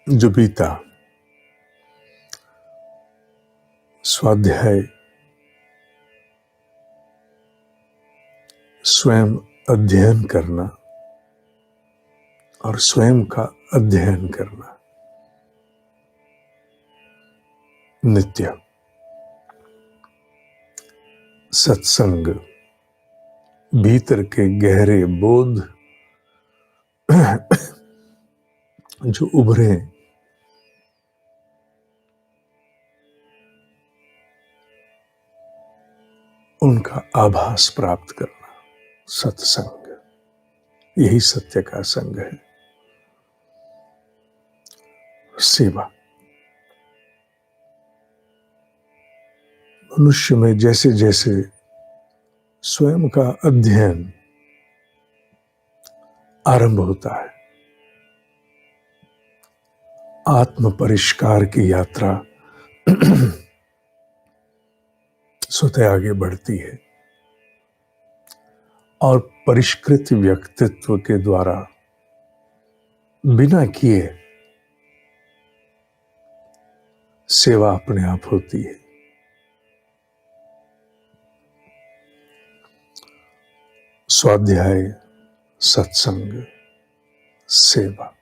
जो बीता स्वाध्याय स्वयं अध्ययन करना और स्वयं का अध्ययन करना नित्य सत्संग भीतर के गहरे बोध जो उभरे उनका आभास प्राप्त करना सत्संग, यही सत्य का संग है। सेवा मनुष्य में जैसे जैसे स्वयं का अध्ययन आरंभ होता है, आत्म परिष्कार की यात्रा स्वतः आगे बढ़ती है और परिष्कृत व्यक्तित्व के द्वारा बिना किए सेवा अपने आप होती है। स्वाध्याय, सत्संग, सेवा,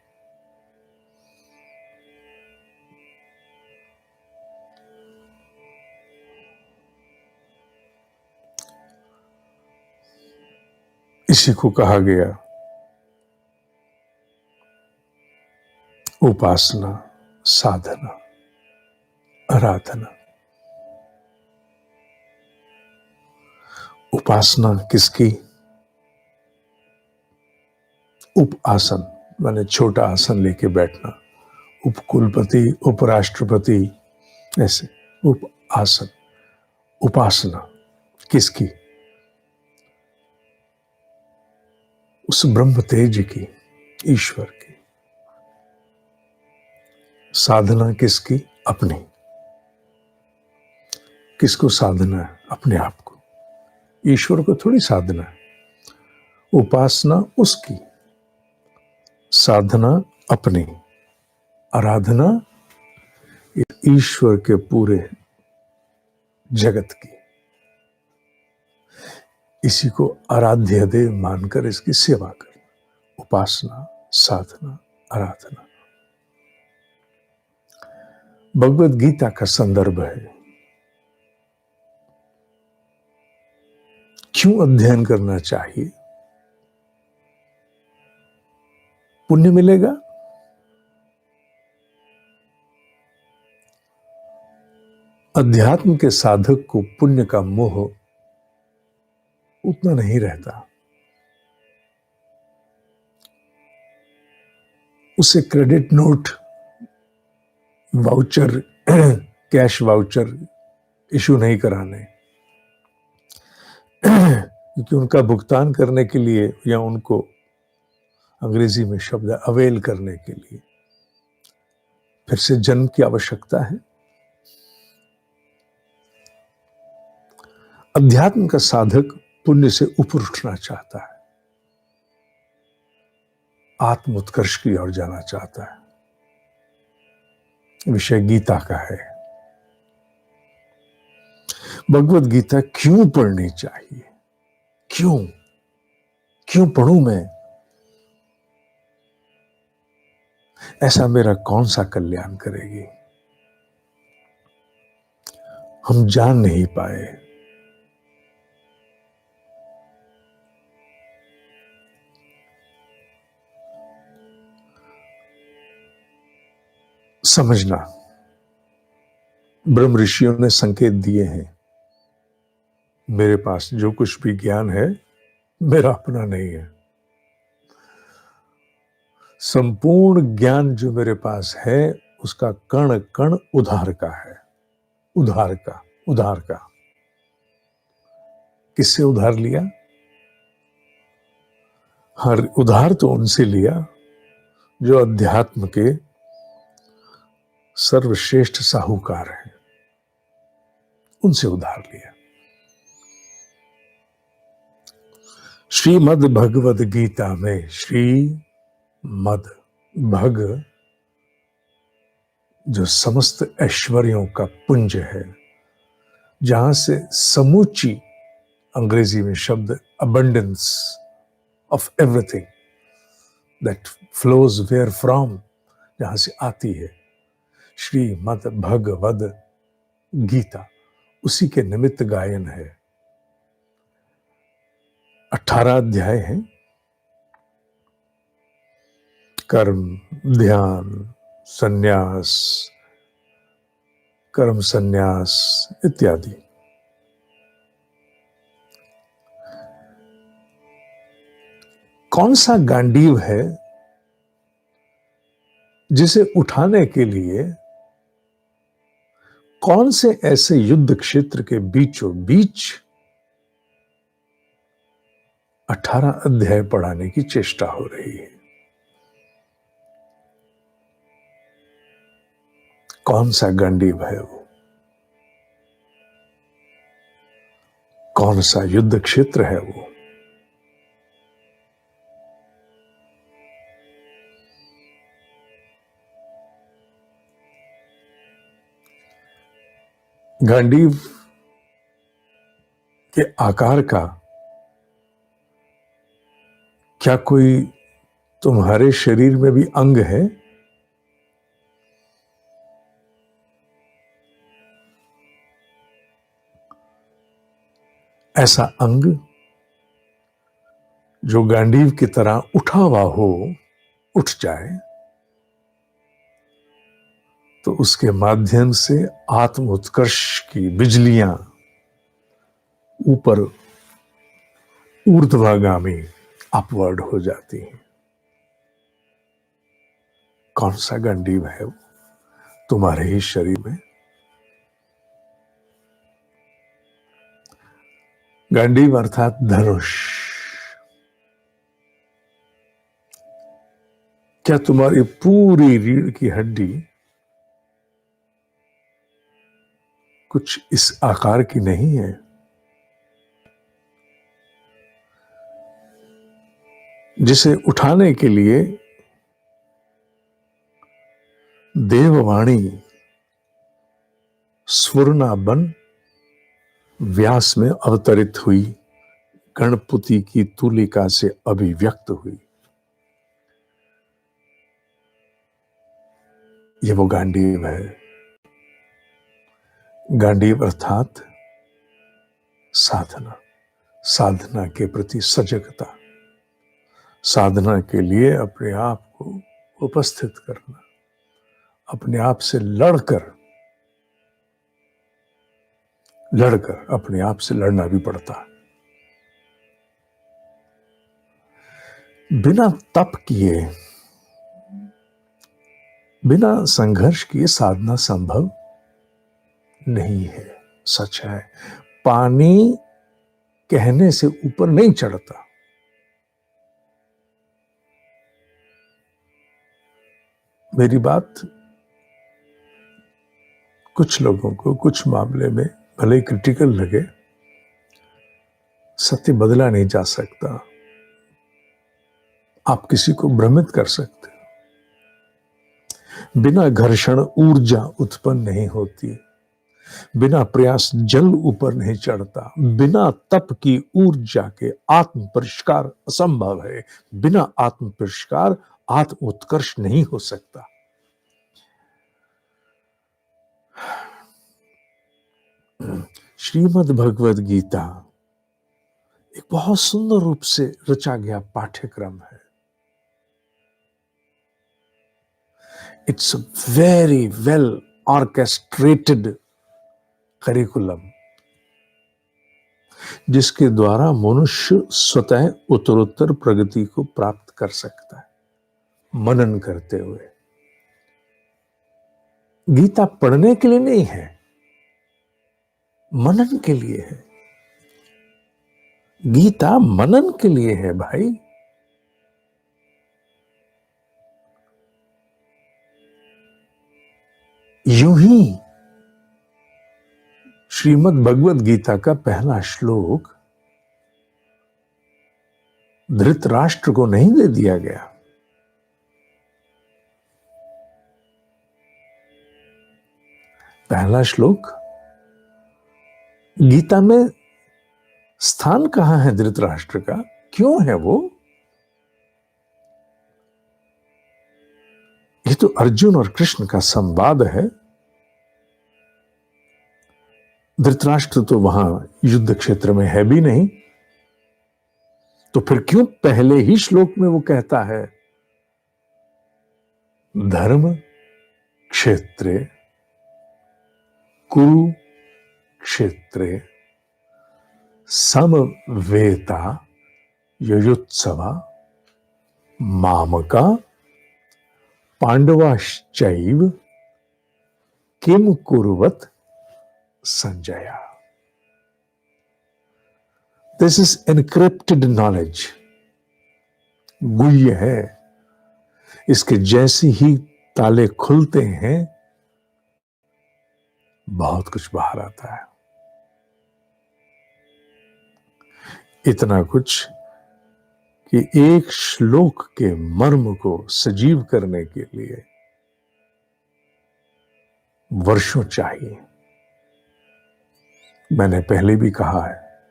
इसी को कहा गया उपासना, साधना, आराधना। उपासना किसकी? उप आसन माने छोटा आसन लेके बैठना, उपकुलपति, उपराष्ट्रपति, ऐसे उप आसन। उपासना किसकी? उस ब्रह्म तेज की, ईश्वर की। साधना किसकी? अपनी। किसको साधना है? अपने आप को। ईश्वर को थोड़ी साधना है। उपासना उसकी, साधना अपनी, आराधना ईश्वर के पूरे जगत की। इसी को आराध्य देव मानकर इसकी सेवा करना। उपासना, साधना, आराधना। भगवत गीता का संदर्भ है। क्यों अध्ययन करना चाहिए? पुण्य मिलेगा। अध्यात्म के साधक को पुण्य का मोह उतना नहीं रहता। उसे credit note, voucher, cash voucher issue नहीं कराने, क्योंकि उनका भुगतान करने के लिए या उनको अंग्रेजी में शब्द अवेल करने के लिए फिर से जन्म की आवश्यकता है। अध्यात्म का साधक पुण्य से ऊपर उठना चाहता है, आत्म उत्कर्ष की ओर जाना चाहता है। विषय गीता का है। भगवत गीता क्यों पढ़नी चाहिए? क्यों पढ़ूं मैं? ऐसा मेरा कौन सा कल्याण करेगी? हम जान नहीं पाए। समझना, ब्रह्म ऋषियों ने संकेत दिए हैं। मेरे पास जो कुछ भी ज्ञान है मेरा अपना नहीं है। संपूर्ण ज्ञान जो मेरे पास है उसका कण कण उधार का है। उधार का। किससे उधार लिया? हर उधार तो उनसे लिया जो अध्यात्म के सर्वश्रेष्ठ साहूकार हैं, उनसे उधार लिया। श्रीमद् भगवद गीता में श्री मद भग जो समस्त ऐश्वर्यों का पुंज है, जहां से समूची, अंग्रेजी में शब्द abundance of everything that flows where from, जहां से आती है श्रीमद् भगवद गीता, उसी के निमित्त गायन है। 18 अध्याय हैं, कर्म, ध्यान, संन्यास, कर्म संन्यास इत्यादि। कौन सा गांडीव है जिसे उठाने के लिए कौन से ऐसे युद्ध क्षेत्र के बीचों बीच 18 अध्याय पढ़ाने की चेष्टा हो रही है? कौन सा गांडीव है वो? कौन सा युद्ध क्षेत्र है वो? गांडीव के आकार का क्या कोई तुम्हारे शरीर में भी अंग है? ऐसा अंग जो गांडीव की तरह उठा हुआ हो, उठ जाए, तो उसके माध्यम से आत्म उत्कर्ष की बिजलियां ऊपर ऊर्ध्वगामी अपवर्ड हो जाती हैं। कौन सा गांडीव है वो तुम्हारे ही शरीर में? गांडीव अर्थात धनुष। क्या तुम्हारी पूरी रीढ़ की हड्डी कुछ इस आकार की नहीं है? जिसे उठाने के लिए देववाणी स्वर्ण बन व्यास में अवतरित हुई, गणपति की तुलिका से अभिव्यक्त हुई। ये वो गांडीव है। गांडीव अर्थात साधना, साधना के प्रति सजगता, साधना के लिए अपने आप को उपस्थित करना, अपने आप से लड़कर अपने आप से लड़ना भी पड़ता है। बिना तप किए, बिना संघर्ष किए साधना संभव नहीं है। सच है। पानी कहने से ऊपर नहीं चढ़ता। मेरी बात कुछ लोगों को कुछ मामले में भले ही क्रिटिकल लगे, सत्य बदला नहीं जा सकता। आप किसी को भ्रमित कर सकते। बिना घर्षण ऊर्जा उत्पन्न नहीं होती। बिना प्रयास जल ऊपर नहीं चढ़ता। बिना तप की ऊर्जा के आत्म परिष्कार असंभव है। बिना आत्म परिष्कार आत्म उत्कर्ष नहीं हो सकता। श्रीमद् भगवद गीता एक बहुत सुंदर रूप से रचा गया पाठ्यक्रम है। It's very well orchestrated curriculum, जिसके द्वारा मनुष्य स्वतः उत्तरोत्तर प्रगति को प्राप्त कर सकता है। मनन करते हुए। गीता पढ़ने के लिए नहीं है, मनन के लिए है। गीता मनन के लिए है भाई। यूं ही श्रीमद् भगवद गीता का पहला श्लोक धृतराष्ट्र को नहीं दे दिया गया। पहला श्लोक, गीता में स्थान कहां है धृतराष्ट्र का, क्यों है वो? ये तो अर्जुन और कृष्ण का संवाद है। धृतराष्ट्र तो वहां युद्ध क्षेत्र में है भी नहीं, तो फिर क्यों पहले ही श्लोक में वो कहता है धर्म क्षेत्रे कुरुक्षेत्रे समवेता युयुत्सवा मामका पांडवाश्चैव किम कुर्वत संजया। दिस इज एनक्रिप्टेड नॉलेज, गुह्य है। इसके जैसे ही ताले खुलते हैं बहुत कुछ बाहर आता है। इतना कुछ कि एक श्लोक के मर्म को सजीव करने के लिए वर्षों चाहिए। मैंने पहले भी कहा है,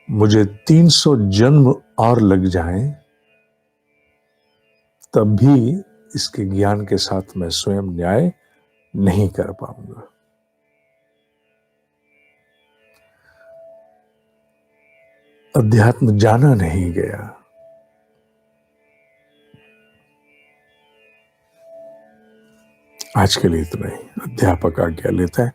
मुझे 300 जन्म और लग जाएं तब भी इसके ज्ञान के साथ मैं स्वयं न्याय नहीं कर पाऊंगा। अध्यात्म जाना नहीं गया। आज के लिए इतना ही। अध्यापक आज्ञा लेता है।